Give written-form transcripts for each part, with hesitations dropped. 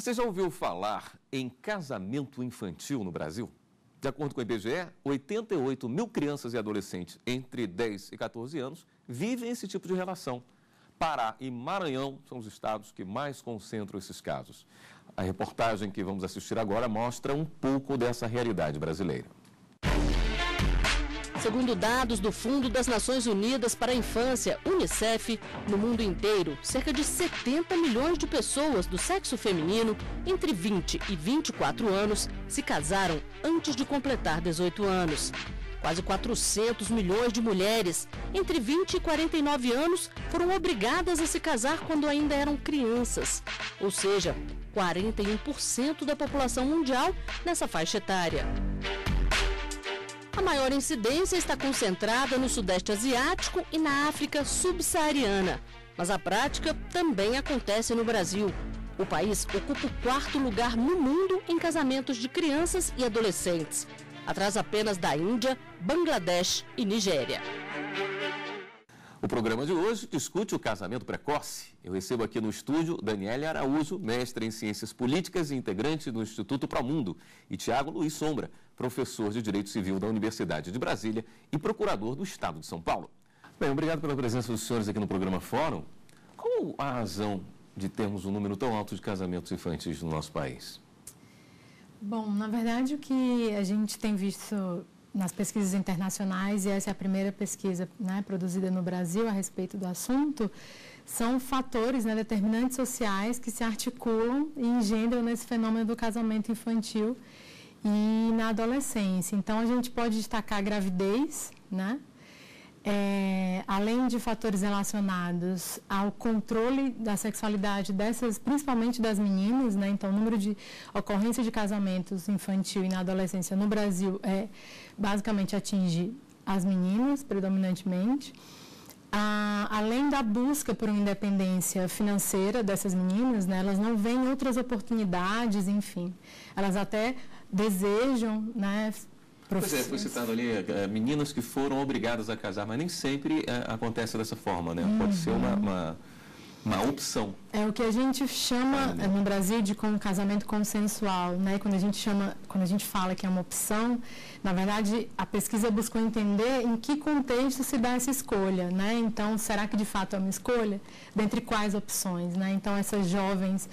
Você já ouviu falar em casamento infantil no Brasil? De acordo com o IBGE, 88 mil crianças e adolescentes entre 10 e 14 anos vivem esse tipo de relação. Pará e Maranhão são os estados que mais concentram esses casos. A reportagem que vamos assistir agora mostra um pouco dessa realidade brasileira. Segundo dados do Fundo das Nações Unidas para a Infância, UNICEF, no mundo inteiro, cerca de 70 milhões de pessoas do sexo feminino, entre 20 e 24 anos, se casaram antes de completar 18 anos. Quase 400 milhões de mulheres, entre 20 e 49 anos, foram obrigadas a se casar quando ainda eram crianças. Ou seja, 41% da população mundial nessa faixa etária. A maior incidência está concentrada no Sudeste Asiático e na África subsaariana, mas a prática também acontece no Brasil. O país ocupa o 4º lugar no mundo em casamentos de crianças e adolescentes, atrás apenas da Índia, Bangladesh e Nigéria. O programa de hoje discute o casamento precoce. Eu recebo aqui no estúdio Daniela Araújo, mestre em Ciências Políticas e integrante do Instituto Promundo, e Tiago Luiz Sombra, professor de Direito Civil da Universidade de Brasília e procurador do Estado de São Paulo. Bem, obrigado pela presença dos senhores aqui no programa Fórum. Qual a razão de termos um número tão alto de casamentos infantis no nosso país? Bom, na verdade, o que a gente tem visto nas pesquisas internacionais, e essa é a primeira pesquisa, né, produzida no Brasil a respeito do assunto, são fatores, né, determinantes sociais que se articulam e engendram nesse fenômeno do casamento infantil e na adolescência. Então, a gente pode destacar a gravidez, né? Além de fatores relacionados ao controle da sexualidade dessas, principalmente das meninas, né? Então, o número de ocorrência de casamentos infantil e na adolescência no Brasil basicamente atinge as meninas, predominantemente. Além da busca por uma independência financeira dessas meninas, né? Elas não veem outras oportunidades, enfim. Elas até desejam, né? Pois é, foi citado ali meninas que foram obrigadas a casar, mas nem sempre acontece dessa forma, né? Pode ser uma opção. É o que a gente chama no Brasil de como casamento consensual, né? Quando a gente fala que é uma opção, na verdade a pesquisa buscou entender em que contexto se dá essa escolha, né? Então, será que de fato é uma escolha? Dentre quais opções, né? Então, essas jovens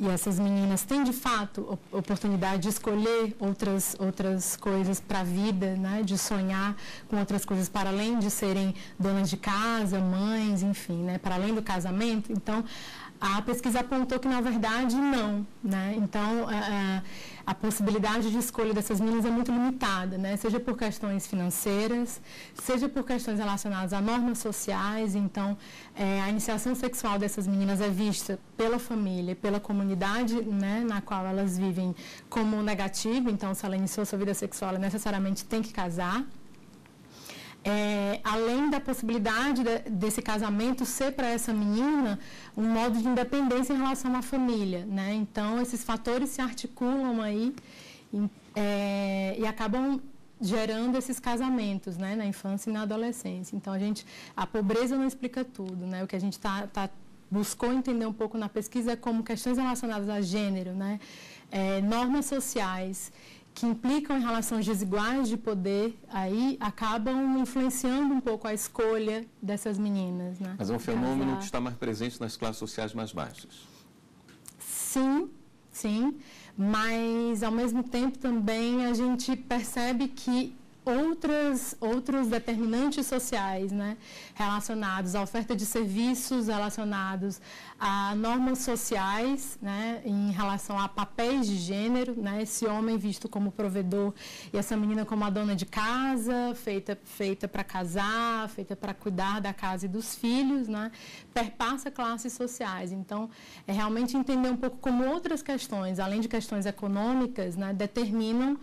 e essas meninas têm, de fato, oportunidade de escolher outras coisas para a vida, né? De sonhar com outras coisas para além de serem donas de casa, mães, enfim, né? Para além do casamento. Então, a pesquisa apontou que, na verdade, não, né? Então, a possibilidade de escolha dessas meninas é muito limitada, né? Seja por questões financeiras, seja por questões relacionadas a normas sociais. Então, a iniciação sexual dessas meninas é vista pela família, pela comunidade, né, na qual elas vivem, como negativa. Então, se ela iniciou sua vida sexual, ela necessariamente tem que casar. Além da possibilidade desse casamento ser para essa menina um modo de independência em relação à família, né? Então, esses fatores se articulam aí e acabam gerando esses casamentos, né, na infância e na adolescência. Então, a pobreza não explica tudo, né? O que a gente buscou entender um pouco na pesquisa é como questões relacionadas a gênero, né? Normas sociais que implicam em relações desiguais de poder, aí acabam influenciando um pouco a escolha dessas meninas, né? Mas é um fenômeno que está mais presente nas classes sociais mais baixas. Sim, sim, mas ao mesmo tempo também a gente percebe que outros determinantes sociais, né, relacionados à oferta de serviços, relacionados a normas sociais, né, em relação a papéis de gênero, né, esse homem visto como provedor e essa menina como a dona de casa, feita para casar, feita para cuidar da casa e dos filhos, né, perpassa classes sociais. Então, é realmente entender um pouco como outras questões, além de questões econômicas, né, determinam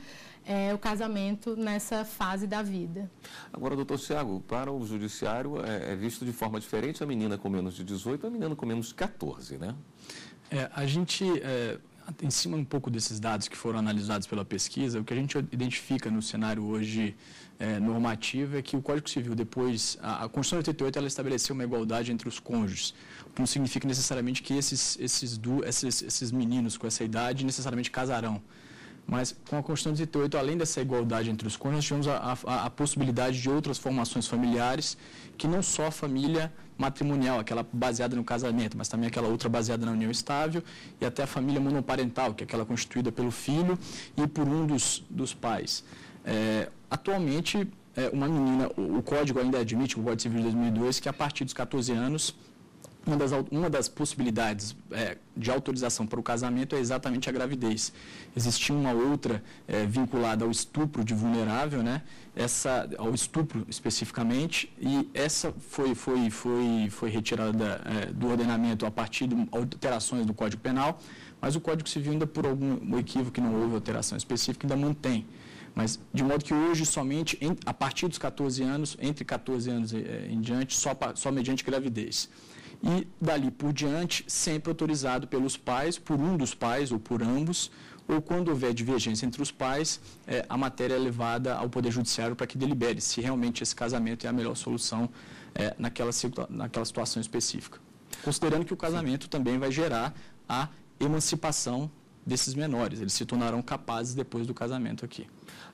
o casamento nessa fase da vida. Agora, doutor Tiago, para o judiciário é visto de forma diferente a menina com menos de 18 e a menina com menos de 14, né? em cima um pouco desses dados que foram analisados pela pesquisa, o que a gente identifica no cenário hoje normativo é que o Código Civil, depois, a Constituição de 88, ela estabeleceu uma igualdade entre os cônjuges, o que não significa necessariamente que esses meninos com essa idade necessariamente casarão. Mas com a Constituição de 88, além dessa igualdade entre os cônjuges, tivemos a possibilidade de outras formações familiares, que não só a família matrimonial, aquela baseada no casamento, mas também aquela outra baseada na união estável, e até a família monoparental, que é aquela constituída pelo filho e por um dos pais. Atualmente, uma menina, o Código ainda admite, o Código Civil de 2002, que a partir dos 14 anos, uma das possibilidades de autorização para o casamento é exatamente a gravidez. Existia uma outra vinculada ao estupro de vulnerável, né? Ao estupro especificamente, e essa foi retirada do ordenamento a partir de alterações do Código Penal, mas o Código Civil ainda, por algum equívoco que não houve alteração específica, ainda mantém. Mas, de modo que hoje, somente a partir dos 14 anos, entre 14 anos em diante, só mediante gravidez. E, dali por diante, sempre autorizado pelos pais, por um dos pais ou por ambos, ou quando houver divergência entre os pais, a matéria é levada ao Poder Judiciário para que delibere se realmente esse casamento é a melhor solução naquela situação específica. Considerando que o casamento também vai gerar a emancipação desses menores, eles se tornarão capazes depois do casamento aqui.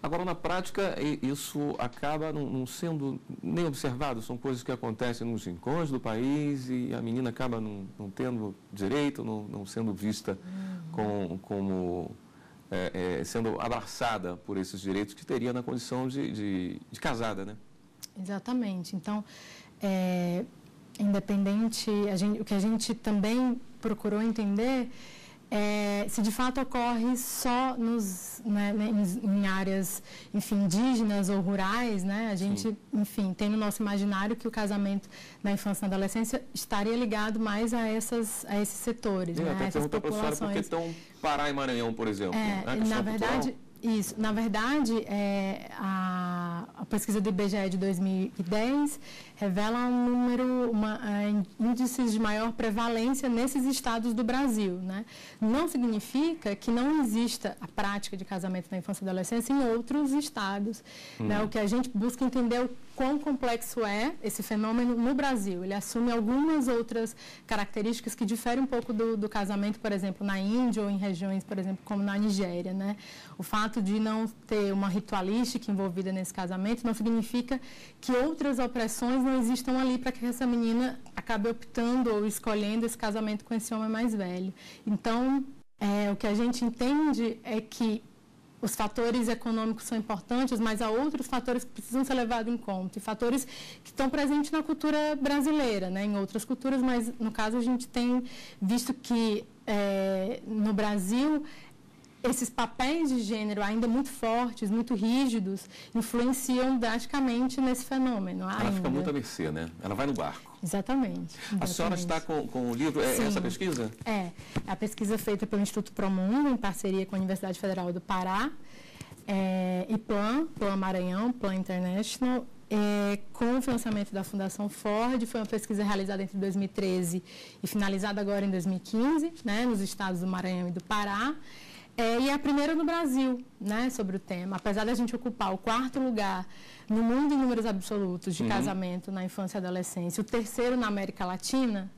Agora, na prática, isso acaba não sendo nem observado, são coisas que acontecem nos rincões do país e a menina acaba não tendo direito, não sendo vista como sendo abraçada por esses direitos que teria na condição de casada, né? Exatamente. Então, independente, o que a gente também procurou entender se de fato ocorre só em áreas, enfim, indígenas ou rurais, né? A gente, enfim, tem no nosso imaginário que o casamento na infância e na adolescência estaria ligado mais a esses setores, né? Até perguntar para a senhora por que estão Pará e Maranhão, por exemplo. Na verdade, isso. Na verdade, a pesquisa do IBGE de 2010 revela índices de maior prevalência nesses estados do Brasil, né? Não significa que não exista a prática de casamento na infância e adolescência em outros estados. Né? O que a gente busca entender é o quão complexo é esse fenômeno no Brasil. Ele assume algumas outras características que diferem um pouco do casamento, por exemplo, na Índia ou em regiões, por exemplo, como na Nigéria, né? O fato de não ter uma ritualística envolvida nesse casamento não significa que outras opressões não existam ali para que essa menina acabe optando ou escolhendo esse casamento com esse homem mais velho. Então, o que a gente entende é que os fatores econômicos são importantes, mas há outros fatores que precisam ser levados em conta, e fatores que estão presentes na cultura brasileira, né, em outras culturas, mas no caso a gente tem visto que no Brasil esses papéis de gênero ainda muito fortes, muito rígidos, influenciam drasticamente nesse fenômeno. Ela fica muito à mercê, né? Ela vai no barco. Exatamente. A senhora está com o livro, essa pesquisa? A pesquisa feita pelo Instituto Promundo, em parceria com a Universidade Federal do Pará, e Plan Maranhão, Plan International, com o financiamento da Fundação Ford. Foi uma pesquisa realizada entre 2013 e finalizada agora em 2015, né, nos estados do Maranhão e do Pará. E é a primeira no Brasil, né, sobre o tema. Apesar da gente ocupar o 4º lugar no mundo em números absolutos de casamento na infância e adolescência, o 3º na América Latina,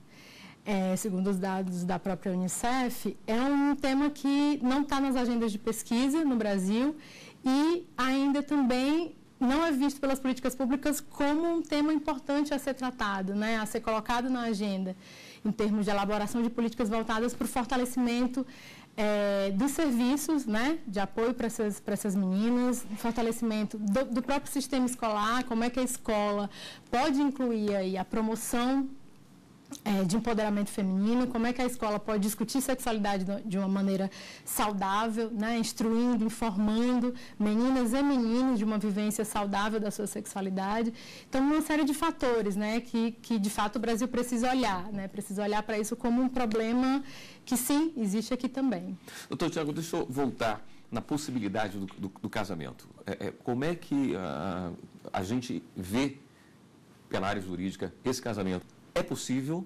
segundo os dados da própria Unicef, é um tema que não está nas agendas de pesquisa no Brasil e ainda também não é visto pelas políticas públicas como um tema importante a ser tratado, né, a ser colocado na agenda, em termos de elaboração de políticas voltadas para o fortalecimento dos serviços, né, de apoio para essas meninas, fortalecimento do próprio sistema escolar, como é que a escola pode incluir aí a promoção de empoderamento feminino, como é que a escola pode discutir sexualidade de uma maneira saudável, né, instruindo, informando meninas e meninos de uma vivência saudável da sua sexualidade. Então, uma série de fatores, né, que de fato o Brasil precisa olhar, né, precisa olhar para isso como um problema que sim, existe aqui também. Doutor Tiago, deixa eu voltar na possibilidade do casamento. Como é que a gente vê, pela área jurídica, esse casamento? É possível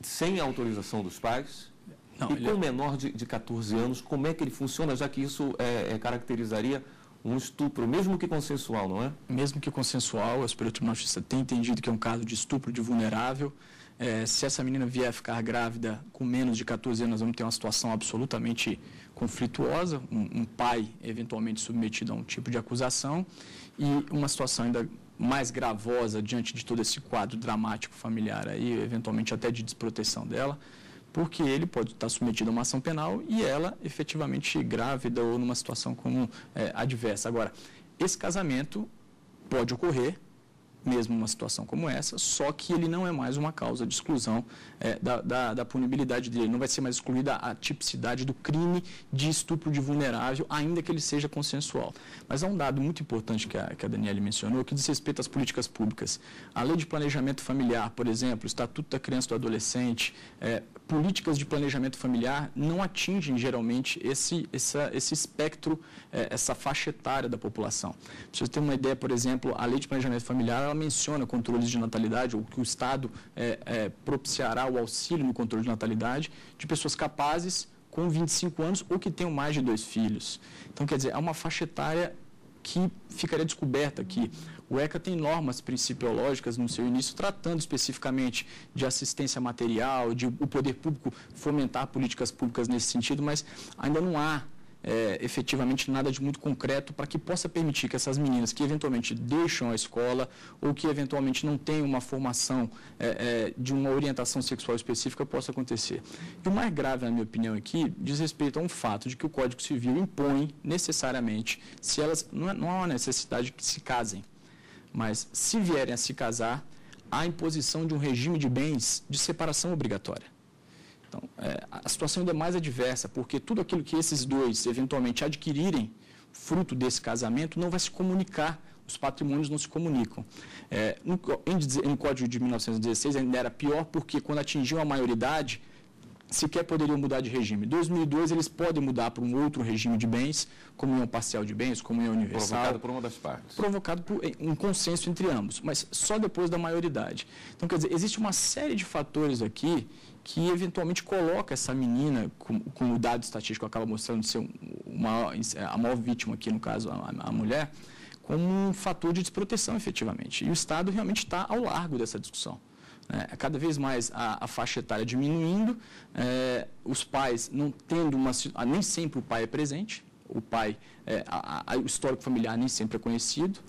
sem a autorização dos pais? Não, e com o menor de 14 anos, como é que ele funciona, já que isso caracterizaria um estupro, mesmo que consensual, não é? Mesmo que consensual, o Superior Tribunal de Justiça tem entendido que é um caso de estupro de vulnerável. Se essa menina vier a ficar grávida com menos de 14 anos, nós vamos ter uma situação absolutamente conflituosa, um pai eventualmente submetido a um tipo de acusação e uma situação ainda mais gravosa diante de todo esse quadro dramático familiar aí, eventualmente até de desproteção dela, porque ele pode estar submetido a uma ação penal e ela efetivamente grávida ou numa situação como adversa. Agora, esse casamento pode ocorrer, mesmo numa situação como essa, só que ele não é mais uma causa de exclusão da punibilidade dele. Não vai ser mais excluída a tipicidade do crime de estupro de vulnerável, ainda que ele seja consensual. Mas há um dado muito importante que a Daniele mencionou, que diz respeito às políticas públicas. A Lei de Planejamento Familiar, por exemplo, o Estatuto da Criança e do Adolescente, políticas de planejamento familiar não atingem geralmente esse espectro, essa faixa etária da população. Para vocês terem uma ideia, por exemplo, a Lei de Planejamento Familiar, ela menciona controles de natalidade, ou que o Estado propiciará o auxílio no controle de natalidade de pessoas capazes com 25 anos ou que tenham mais de 2 filhos. Então, quer dizer, é uma faixa etária que ficaria descoberta aqui. O ECA tem normas principiológicas no seu início tratando especificamente de assistência material, de o poder público fomentar políticas públicas nesse sentido, mas ainda não há efetivamente nada de muito concreto para que possa permitir que essas meninas que eventualmente deixam a escola ou que eventualmente não têm uma formação de uma orientação sexual específica possa acontecer. E o mais grave, na minha opinião, aqui, diz respeito a um fato de que o Código Civil impõe necessariamente, se elas não há uma necessidade que se casem, mas se vierem a se casar, há a imposição de um regime de bens de separação obrigatória. Então, a situação ainda é mais adversa, porque tudo aquilo que esses dois eventualmente adquirirem, fruto desse casamento, não vai se comunicar, os patrimônios não se comunicam. No Código de 1916 ainda era pior, porque quando atingiam a maioridade, sequer poderiam mudar de regime. Em 2002, eles podem mudar para um outro regime de bens, comunhão parcial de bens, comunhão universal. Provocado por uma das partes. Provocado por um consenso entre ambos, mas só depois da maioridade. Então, quer dizer, existe uma série de fatores aqui que eventualmente coloca essa menina, como o dado estatístico acaba mostrando ser a maior vítima aqui, no caso, a mulher, como um fator de desproteção, efetivamente. E o Estado realmente está ao largo dessa discussão. Cada vez mais a faixa etária diminuindo, os pais não tendo nem sempre o pai é presente, o pai, o histórico familiar nem sempre é conhecido,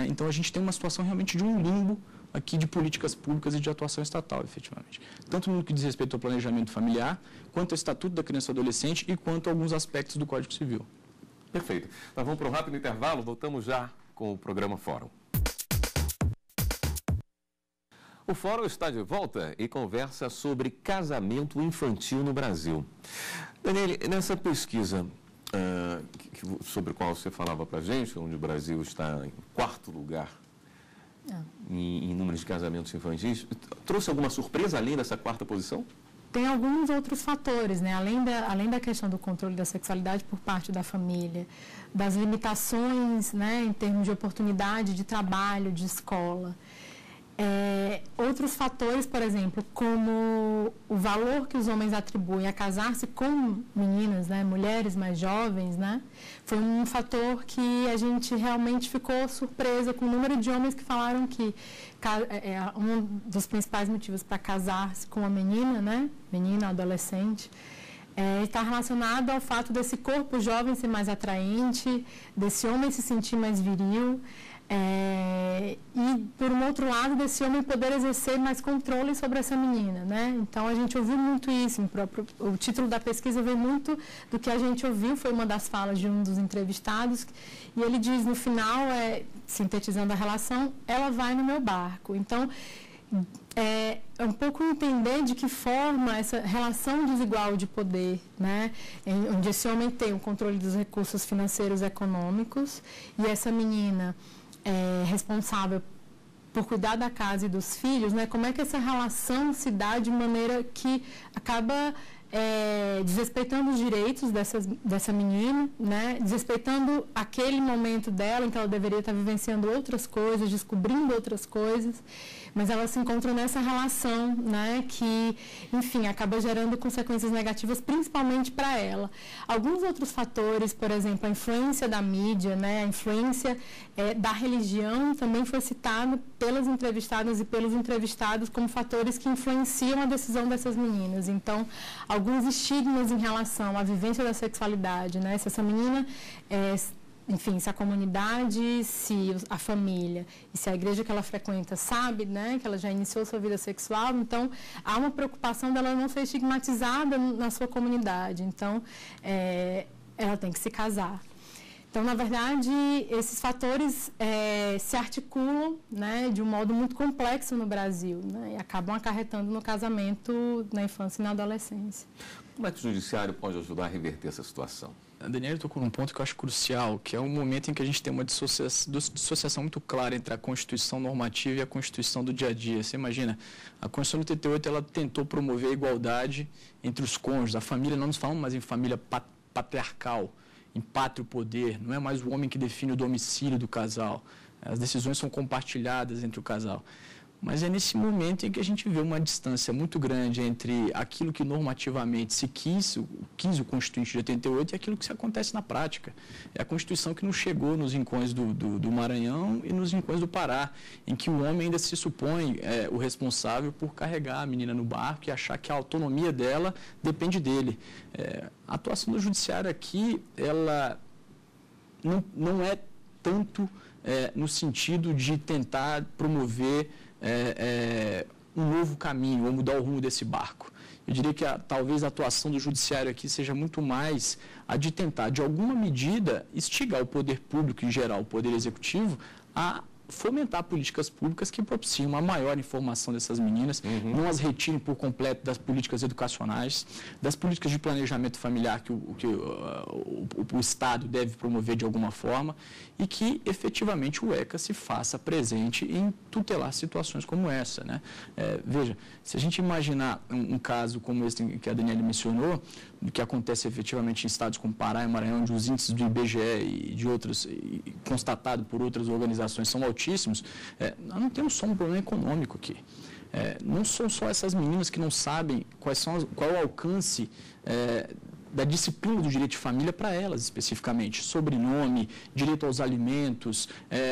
então a gente tem uma situação realmente de um limbo aqui de políticas públicas e de atuação estatal, efetivamente. Tanto no que diz respeito ao planejamento familiar, quanto ao Estatuto da Criança e do Adolescente e quanto a alguns aspectos do Código Civil. Perfeito. Nós vamos para um rápido intervalo, voltamos já com o programa Fórum. O Fórum está de volta e conversa sobre casamento infantil no Brasil. Daniele, nessa pesquisa sobre a qual você falava para a gente, onde o Brasil está em 4º lugar em número de casamentos infantis, trouxe alguma surpresa além dessa 4ª posição? Tem alguns outros fatores, né? Além da questão do controle da sexualidade por parte da família, das limitações, né, em termos de oportunidade de trabalho, de escola. Outros fatores, por exemplo, como o valor que os homens atribuem a casar-se com meninas, né, mulheres mais jovens, né, foi um fator que a gente realmente ficou surpresa com o número de homens que falaram que um dos principais motivos para casar-se com uma menina, né, menina, adolescente, está relacionado ao fato desse corpo jovem ser mais atraente, desse homem se sentir mais viril, e, por um outro lado, desse homem poder exercer mais controle sobre essa menina, né? Então, a gente ouviu muito isso. O título da pesquisa veio muito do que a gente ouviu, foi uma das falas de um dos entrevistados, e ele diz, no final, sintetizando a relação, ela vai no meu barco. Então, é um pouco entender de que forma essa relação desigual de poder, né, onde esse homem tem o controle dos recursos financeiros e econômicos, e essa menina responsável por cuidar da casa e dos filhos, né? Como é que essa relação se dá de maneira que acaba desrespeitando os direitos dessa menina, né? Desrespeitando aquele momento dela em que ela deveria estar vivenciando outras coisas, descobrindo outras coisas, mas ela se encontra nessa relação, né? Que, enfim, acaba gerando consequências negativas, principalmente para ela. Alguns outros fatores, por exemplo, a influência da mídia, né? A influência da religião também foi citado pelas entrevistadas e pelos entrevistados como fatores que influenciam a decisão dessas meninas. Então, alguns estigmas em relação à vivência da sexualidade, né? Se essa menina, enfim, se a comunidade, se a família e se a igreja que ela frequenta sabe, né, que ela já iniciou sua vida sexual, então há uma preocupação dela não ser estigmatizada na sua comunidade. Então, ela tem que se casar. Então, na verdade, esses fatores se articulam, né, de um modo muito complexo no Brasil, né, e acabam acarretando no casamento na infância e na adolescência. Como é que o judiciário pode ajudar a reverter essa situação? A Daniela tocou num ponto que eu acho crucial, que é um momento em que a gente tem uma dissociação muito clara entre a Constituição normativa e a Constituição do dia a dia. Você imagina, a Constituição de 88, ela tentou promover a igualdade entre os cônjuges. A família, não nos falamos mais em família patriarcal, em pátrio poder, não é mais o homem que define o domicílio do casal. As decisões são compartilhadas entre o casal. Mas é nesse momento em que a gente vê uma distância muito grande entre aquilo que normativamente se quis o Constituinte de 88 e aquilo que se acontece na prática. É a Constituição que não chegou nos rincões do Maranhão e nos rincões do Pará, em que o homem ainda se supõe o responsável por carregar a menina no barco e achar que a autonomia dela depende dele. A atuação do judiciário aqui, ela não é tanto no sentido de tentar promover um novo caminho, ou mudar o rumo desse barco. Eu diria que talvez a atuação do judiciário aqui seja muito mais a de tentar, de alguma medida, instigar o poder público em geral, o poder executivo, a fomentar políticas públicas que propiciem uma maior informação dessas meninas, não as retirem por completo das políticas educacionais, das políticas de planejamento familiar que o Estado deve promover de alguma forma e que efetivamente o ECA se faça presente em tutelar situações como essa, né? Veja, se a gente imaginar um caso como esse que a Daniela mencionou, que acontece efetivamente em estados como Pará e Maranhão, onde os índices do IBGE e de outros, constatado por outras organizações, são altíssimos, nós não temos só um problema econômico aqui. Não são só essas meninas que não sabem qual é o alcance da disciplina do direito de família para elas especificamente, sobrenome, direito aos alimentos,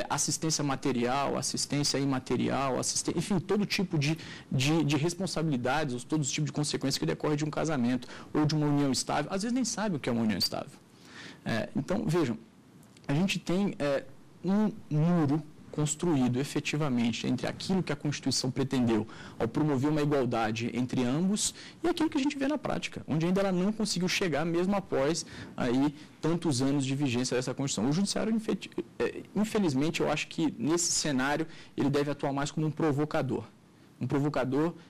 assistência material, assistência imaterial, enfim, todo tipo de responsabilidades, ou todo tipo de consequências que decorre de um casamento ou de uma união estável. Às vezes nem sabe o que é uma união estável. Então, vejam, a gente tem um muro construído efetivamente entre aquilo que a Constituição pretendeu ao promover uma igualdade entre ambos e aquilo que a gente vê na prática, onde ainda ela não conseguiu chegar mesmo após aí tantos anos de vigência dessa Constituição. O Judiciário, infelizmente, eu acho que nesse cenário ele deve atuar mais como um provocador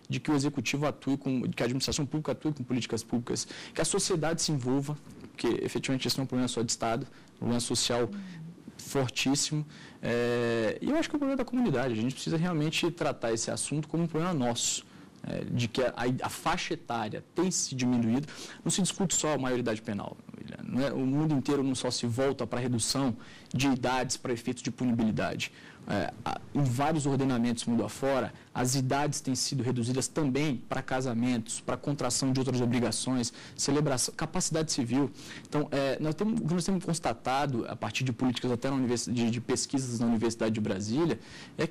de que o Executivo atue, que a administração pública atue com políticas públicas, que a sociedade se envolva, porque efetivamente esse não é um problema só de Estado, é um problema social fortíssimo, e eu acho que é um problema da comunidade. A gente precisa realmente tratar esse assunto como um problema nosso, de que a faixa etária tem se diminuído. Não se discute só a maioridade penal, o mundo inteiro não só se volta para a redução de idades para efeitos de punibilidade. Em vários ordenamentos mundo afora, as idades têm sido reduzidas também para casamentos, para contração de outras obrigações, celebração, capacidade civil. Então, nós temos constatado, a partir de políticas até de pesquisas na Universidade de Brasília,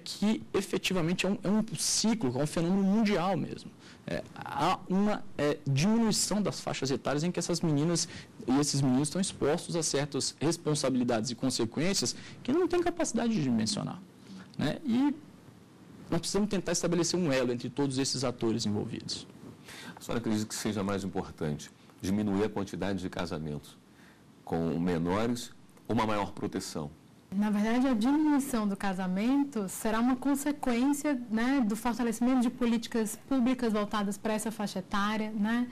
que efetivamente é um ciclo, é um fenômeno mundial mesmo. Há uma diminuição das faixas etárias em que essas meninas e esses meninos estão expostos a certas responsabilidades e consequências que não têm capacidade de dimensionar, né? E nós precisamos tentar estabelecer um elo entre todos esses atores envolvidos. A senhora acredita que seja mais importante diminuir a quantidade de casamentos com menores ou uma maior proteção? Na verdade, a diminuição do casamento será uma consequência, né, do fortalecimento de políticas públicas voltadas para essa faixa etária, né,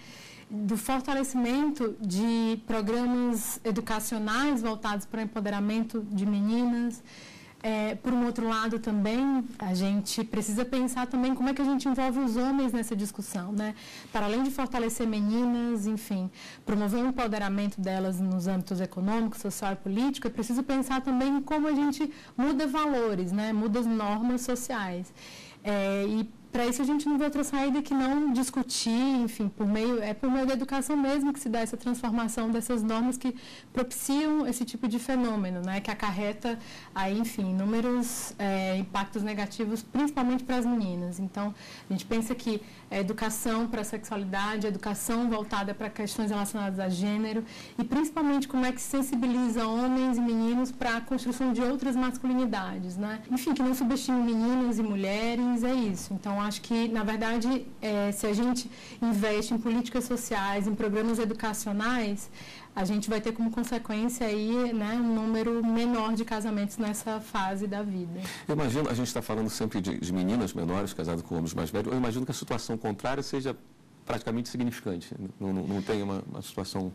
do fortalecimento de programas educacionais voltados para o empoderamento de meninas, por um outro lado também, a gente precisa pensar também como é que a gente envolve os homens nessa discussão, né? Para além de fortalecer meninas, enfim, promover o empoderamento delas nos âmbitos econômico, social e político, é preciso pensar também em como a gente muda valores, né? Muda as normas sociais. E para isso a gente não vê outra saída que não discutir, enfim, por meio da educação mesmo que se dá essa transformação dessas normas que propiciam esse tipo de fenômeno, né, que acarreta aí, enfim, inúmeros impactos negativos, principalmente para as meninas. Então, a gente pensa que a educação para a sexualidade, a educação voltada para questões relacionadas a gênero e principalmente como é que se sensibiliza homens e meninos para a construção de outras masculinidades, né? Enfim, que não subestime meninas e mulheres, é isso. Então, acho que, na verdade, se a gente investe em políticas sociais, em programas educacionais, a gente vai ter como consequência aí, né, um número menor de casamentos nessa fase da vida. Eu imagino, a gente está falando sempre de meninas menores casadas com homens mais velhos, eu imagino que a situação contrária seja praticamente significante, não tem uma situação,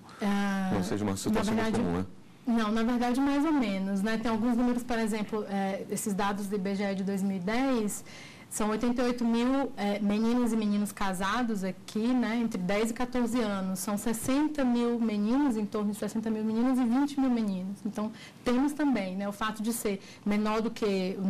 não seja uma situação muito comum, né? Não, na verdade, mais ou menos, né? Tem alguns números, por exemplo, esses dados do IBGE de 2010... São 88 mil meninas e meninos casados aqui, né, entre 10 e 14 anos. São 60 mil meninos, em torno de 60 mil meninas e 20 mil meninos. Então, temos também, né, o fato de ser menor do que o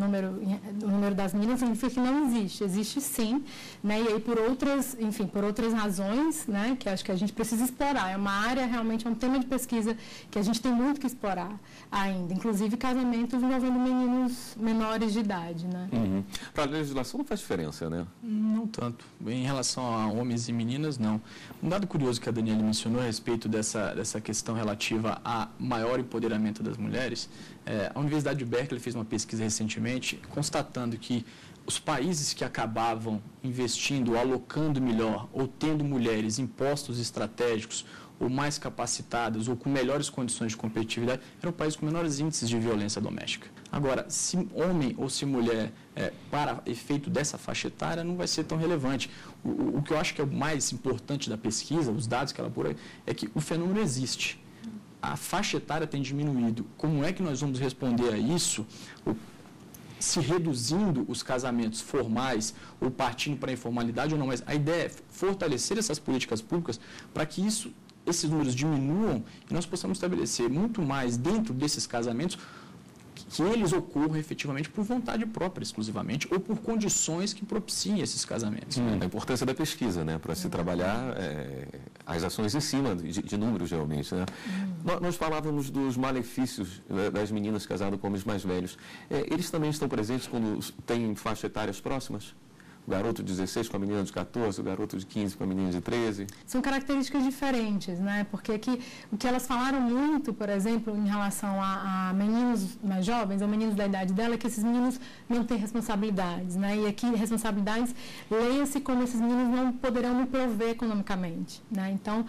número das meninas significa que não existe. Existe sim, né, e aí por outras razões, né, que acho que a gente precisa explorar. É uma área, realmente, é um tema de pesquisa que a gente tem muito que explorar ainda. Inclusive, casamentos envolvendo meninos menores de idade, né. Uhum. Para a legislação não faz diferença, né? Não tanto. Em relação a homens e meninas, não. Um dado curioso que a Daniela mencionou a respeito dessa questão relativa a maior empoderamento das mulheres, a Universidade de Berkeley fez uma pesquisa recentemente constatando que os países que acabavam investindo, alocando melhor ou tendo mulheres em postos estratégicos ou mais capacitadas ou com melhores condições de competitividade, eram países com menores índices de violência doméstica. Agora, se homem ou se mulher, para efeito dessa faixa etária, não vai ser tão relevante. O que eu acho que é o mais importante da pesquisa, os dados que ela apura, é que o fenômeno existe. A faixa etária tem diminuído. Como é que nós vamos responder a isso? Se reduzindo os casamentos formais ou partindo para a informalidade ou não, mas a ideia é fortalecer essas políticas públicas para que esses números diminuam e nós possamos estabelecer muito mais dentro desses casamentos que eles ocorram efetivamente por vontade própria, exclusivamente, ou por condições que propiciem esses casamentos. A importância da pesquisa, né, para se trabalhar as ações em cima de números, realmente, né? Nós falávamos dos malefícios das meninas casadas com homens mais velhos. Eles também estão presentes quando têm faixas etárias próximas? O garoto de 16 com a menina de 14, o garoto de 15 com a menina de 13. São características diferentes, né? Porque aqui, o que elas falaram muito, por exemplo, em relação a meninos mais jovens, ou meninos da idade dela, é que esses meninos não têm responsabilidades, né? E aqui, responsabilidades, leia-se como esses meninos não poderão me prover economicamente, né? Então,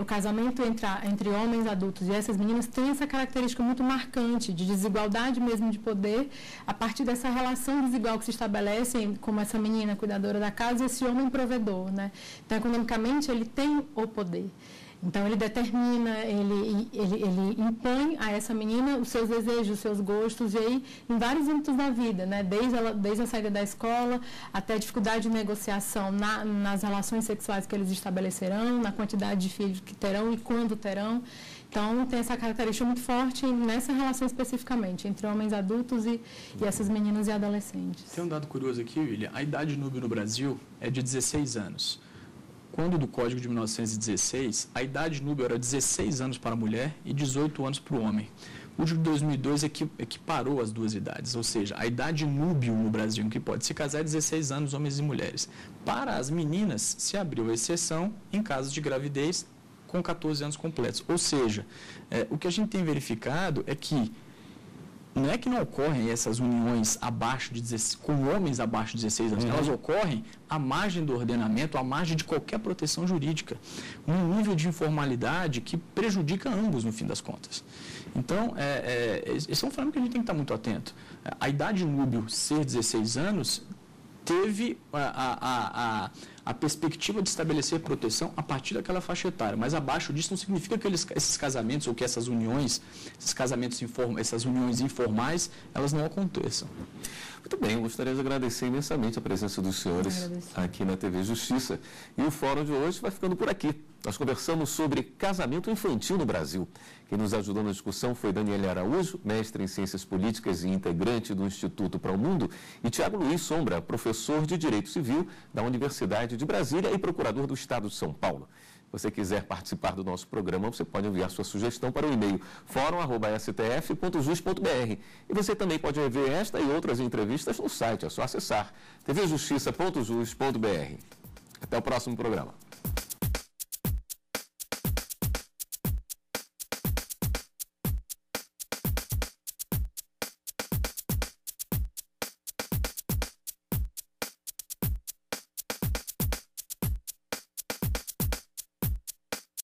o casamento entre homens adultos e essas meninas tem essa característica muito marcante, de desigualdade mesmo de poder, a partir dessa relação desigual que se estabelece, como essa menina cuidadora da casa e esse homem provedor, né? Então, economicamente, ele tem o poder. Então, ele determina, ele impõe a essa menina os seus desejos, os seus gostos, e aí, em vários âmbitos da vida, né? Desde a saída da escola até a dificuldade de negociação nas relações sexuais que eles estabelecerão, na quantidade de filhos que terão e quando terão. Então, tem essa característica muito forte nessa relação especificamente, entre homens adultos e essas meninas e adolescentes. Tem um dado curioso aqui, William. A idade núbil no Brasil é de 16 anos. Quando do Código de 1916, a idade núbil era 16 anos para a mulher e 18 anos para o homem. O de 2002 equiparou as duas idades, ou seja, a idade núbil no Brasil em que pode se casar é 16 anos, homens e mulheres. Para as meninas, se abriu a exceção em casos de gravidez com 14 anos completos. Ou seja, o que a gente tem verificado é que não é que não ocorrem essas uniões com homens abaixo de 16 anos, elas ocorrem à margem do ordenamento, à margem de qualquer proteção jurídica, num nível de informalidade que prejudica ambos, no fim das contas. Então, esse é um fenômeno que a gente tem que estar muito atento. A idade núbil ser 16 anos teve a a perspectiva de estabelecer proteção a partir daquela faixa etária. Mas abaixo disso não significa que esses casamentos ou que essas uniões, essas uniões informais, elas não aconteçam. Muito bem, eu gostaria de agradecer imensamente a presença dos senhores aqui na TV Justiça. E o fórum de hoje vai ficando por aqui. Nós conversamos sobre casamento infantil no Brasil. Quem nos ajudou na discussão foi Daniele Araújo, mestre em Ciências Políticas e integrante do Instituto Para o Mundo, e Tiago Luiz Sombra, professor de Direito Civil da Universidade de Brasília e procurador do Estado de São Paulo. Se você quiser participar do nosso programa, você pode enviar sua sugestão para o e-mail forum@stf.jus.br. E você também pode rever esta e outras entrevistas no site, é só acessar tvjustiça.jus.br. Até o próximo programa.